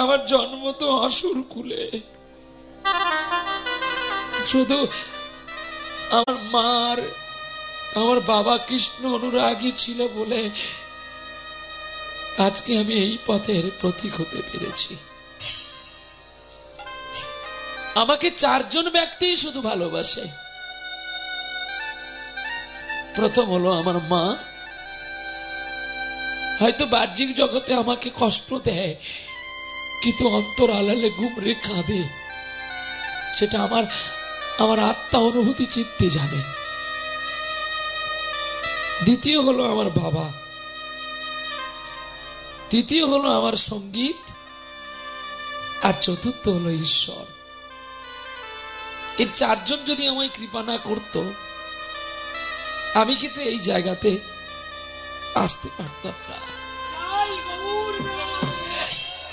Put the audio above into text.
আমার জন্ম তো অসুর কুলে, শুধু আমার মার আমার বাবা কৃষ্ণ অনুরাগী ছিল বলে আজকে আমি এই পথের প্রতীক হতে পেরেছি। আমাকে চারজন ব্যক্তি শুধু ভালোবাসে। প্রথম হলো আমার মা, হয়তো বাহ্যিক জগতে আমাকে কষ্ট দেয় কিন্তু অন্তর আলালে গুমরে কাঁদে, সেটা আমার আমার আত্মা অনুভূতি চিত্তে জানে। দ্বিতীয় হলো আমার বাবা, তৃতীয় হলো আমার সঙ্গীত, আর চতুর্থ হলো ঈশ্বর। এর চারজন যদি আমায় কৃপা না করত আমি কিন্তু এই জায়গাতে আসতে পারতাম না।